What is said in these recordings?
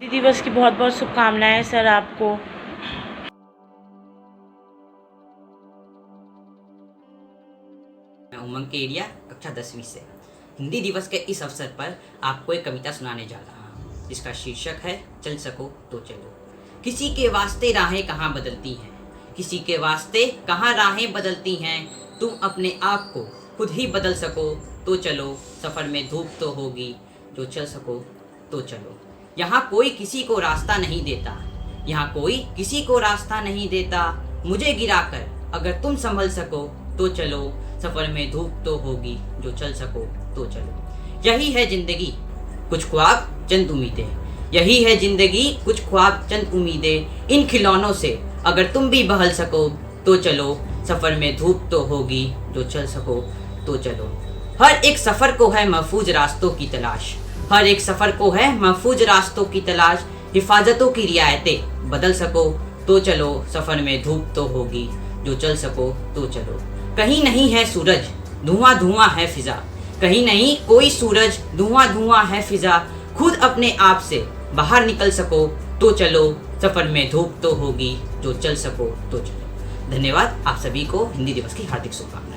हिंदी दिवस की बहुत बहुत शुभकामनाएं सर आपको। मैं उमंग केडिया कक्षा 10वीं से हिंदी दिवस के इस अवसर पर आपको एक कविता सुनाने जा रहा हूँ, जिसका शीर्षक है चल सको तो चलो। किसी के वास्ते राहें कहाँ बदलती हैं, किसी के वास्ते कहाँ राहें बदलती हैं। तुम अपने आप को खुद ही बदल सको तो चलो, सफ़र में धूप तो होगी जो चल सको तो चलो। यहाँ कोई किसी को रास्ता नहीं देता, यहाँ कोई किसी को रास्ता नहीं देता। मुझे गिराकर अगर तुम संभल सको तो चलो, सफ़र में धूप तो होगी जो चल सको तो चलो। यही है ज़िंदगी कुछ ख्वाब चंद उम्मीदें, यही है ज़िंदगी कुछ ख्वाब चंद उम्मीदें। इन खिलौनों से अगर तुम भी बहल सको तो चलो, सफ़र में धूप तो होगी जो चल सको तो चलो। हर एक सफ़र को है महफूज रास्तों की तलाश, हर एक सफ़र को है महफूज रास्तों की तलाश। हिफाजतों की रियायतें बदल सको तो चलो, सफ़र में धूप तो होगी जो चल सको तो चलो। कहीं नहीं है सूरज धुआं धुआं है फिजा, कहीं नहीं कोई सूरज धुआं धुआं है फिजा। खुद अपने आप से बाहर निकल सको तो चलो, सफ़र में धूप तो होगी जो चल सको तो चलो। धन्यवाद। आप सभी को हिंदी दिवस की हार्दिक शुभकामनाएं।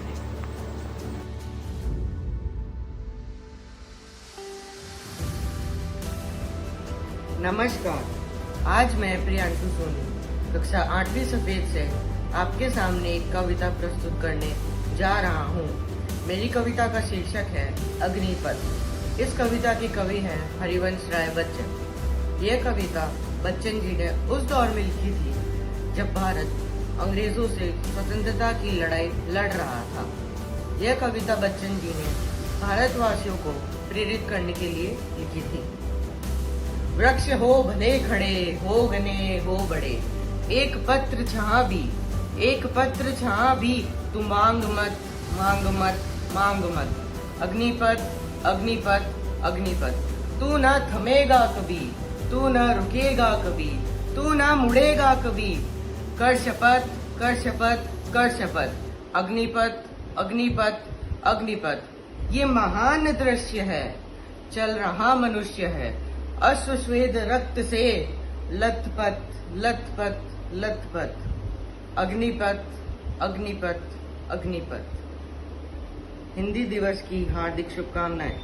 नमस्कार, आज मैं प्रियांशु सोनी कक्षा 8वीं सफेद से आपके सामने एक कविता प्रस्तुत करने जा रहा हूँ। मेरी कविता का शीर्षक है अग्निपथ। इस कविता के कवि हैं हरिवंश राय बच्चन। यह कविता बच्चन जी ने उस दौर में लिखी थी जब भारत अंग्रेजों से स्वतंत्रता की लड़ाई लड़ रहा था। यह कविता बच्चन जी ने भारतवासियों को प्रेरित करने के लिए लिखी थी। वृक्ष हो भले खड़े, हो घने हो बड़े, एक पत्र जहाँ भी, एक पत्र जहाँ भी, तू मांग मत मांग मत मांग मत। अग्निपथ अग्निपथ अग्निपथ, तू न थमेगा कभी, तू न रुकेगा कभी, तू न मुड़ेगा कभी। कर शपथ कर शपथ कर शपथ। अग्निपथ अग्निपथ अग्निपथ, ये महान दृश्य है, चल रहा मनुष्य है अश्वश्वेत रक्त से लथपथ लथपथ लथपथ। अग्निपथ अग्निपथ अग्निपथ। हिंदी दिवस की हार्दिक शुभकामनाएं।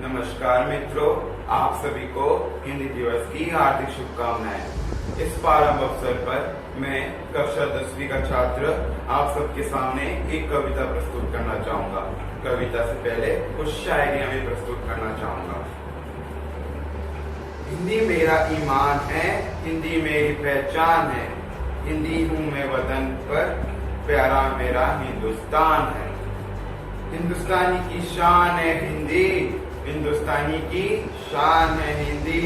नमस्कार मित्रों, आप सभी को हिंदी दिवस की हार्दिक शुभकामनाएं। इस प्रारंभ अवसर पर मैं कक्षा 10वीं का छात्र आप सबके सामने एक कविता प्रस्तुत करना चाहूंगा। कविता से पहले कुछ शायरियां भी प्रस्तुत करना चाहूंगा। हिंदी मेरा ईमान है, हिंदी मेरी पहचान है, हिंदी हूँ मैं वतन पर, प्यारा मेरा हिंदुस्तान है। हिंदुस्तानी की शान है हिंदी, हिंदुस्तानी की शान है हिंदी,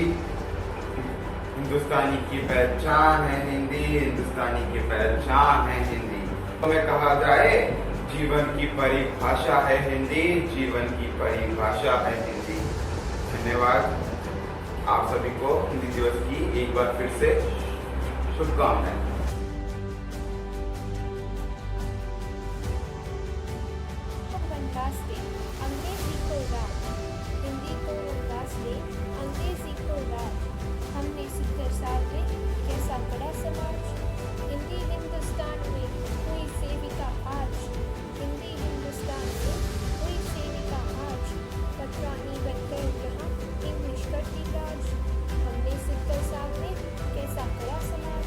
हिंदुस्तानी की पहचान है हिंदी, हिंदुस्तानी की पहचान है हिंदी। हमें कहा जाए जीवन की परिभाषा है हिंदी, जीवन की परिभाषा है हिंदी। धन्यवाद। आप सभी को हिंदी दिवस की एक बार फिर से शुभकामनाएं। अंग्रेजी को रात, हिंदी को उदास दे, अंग्रेजी को रात। हमने सीकर साल में कैसा कड़ा समाज, हिंदी हिंदुस्तान में हुई सेविका आज, हिंदी हिंदुस्तान में हुई सेविका आज। पटरानी बनकर यहाँ इंग्लिश करती राज, हमने सीकर साल में कैसा कड़ा समाज।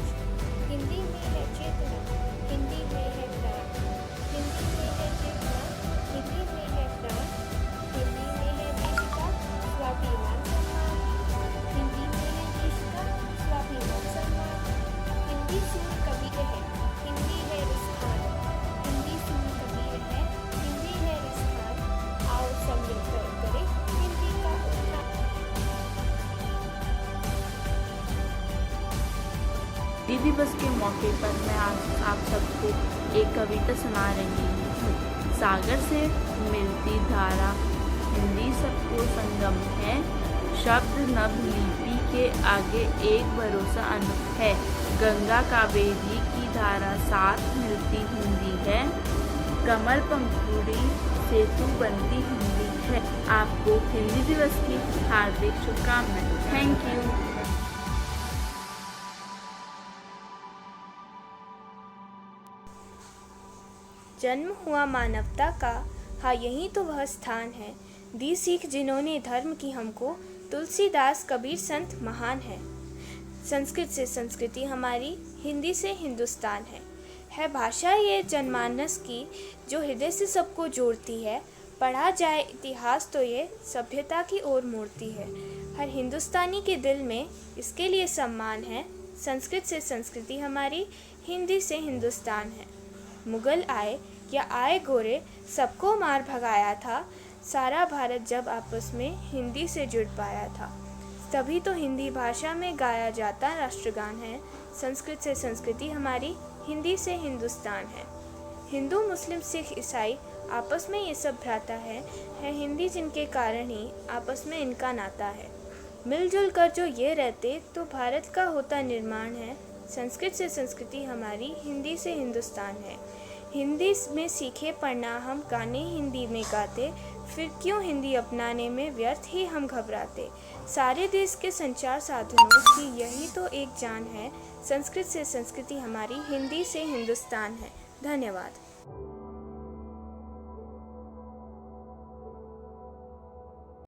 हिंदी में है चेतना, हिंदी में है प्राण, हिंदी में है चेतना, हिंदी में है प्राण, हिंदी में है देश का स्वाभिमान सम्मान, हिंदी में है देश का स्वाभिमान सम्मान। हिंदी सूर कवि है, हिंदी है रिस्थान, हिंदी सूर कवि है, हिंदी है रिस्थान। आओ सब मिलकर करें हिंदी का उत्थान। हिंदी दिवस के मौके पर मैं आज आप सबको एक कविता सुना रही हूँ। सागर से मिलती धारा, हिंदी सबको संगम है, शब्द नभ लिपि के आगे एक भरोसा अनूप है। गंगा कावेरी की धारा साथ मिलती हिंदी है, कमल पंखुड़ी सेतु बनती हिंदी है। आपको हिंदी दिवस की हार्दिक शुभकामनाएं। Thank you. जन्म हुआ मानवता का, हाँ यही तो वह स्थान है। दी सीख जिन्होंने धर्म की हमको, तुलसीदास कबीर संत महान है। संस्कृत से संस्कृति हमारी, हिंदी से हिंदुस्तान है भाषा ये जनमानस की, जो हृदय से सबको जोड़ती है। पढ़ा जाए इतिहास तो ये सभ्यता की ओर मोड़ती है। हर हिंदुस्तानी के दिल में इसके लिए सम्मान है। संस्कृत से संस्कृति हमारी, हिंदी से हिंदुस्तान है। मुगल आए या आए गोरे, सबको मार भगाया था। सारा भारत जब आपस में हिंदी से जुड़ पाया था, तभी तो हिंदी भाषा में गाया जाता राष्ट्रगान है। संस्कृत से संस्कृति हमारी, हिंदी से हिंदुस्तान है। हिंदू मुस्लिम सिख ईसाई आपस में ये सब भ्राता है हिंदी जिनके कारण ही आपस में इनका नाता है। मिलजुल कर जो ये रहते तो भारत का होता निर्माण है। संस्कृत से संस्कृति हमारी, हिंदी से हिंदुस्तान है। हिंदी में सीखे पढ़ना हम, गाने हिंदी में गाते, फिर क्यों हिंदी अपनाने में व्यर्थ ही हम घबराते। सारे देश के संचार साधनों की यही तो एक जान है। संस्कृत से संस्कृति हमारी, हिंदी से हिंदुस्तान है। धन्यवाद।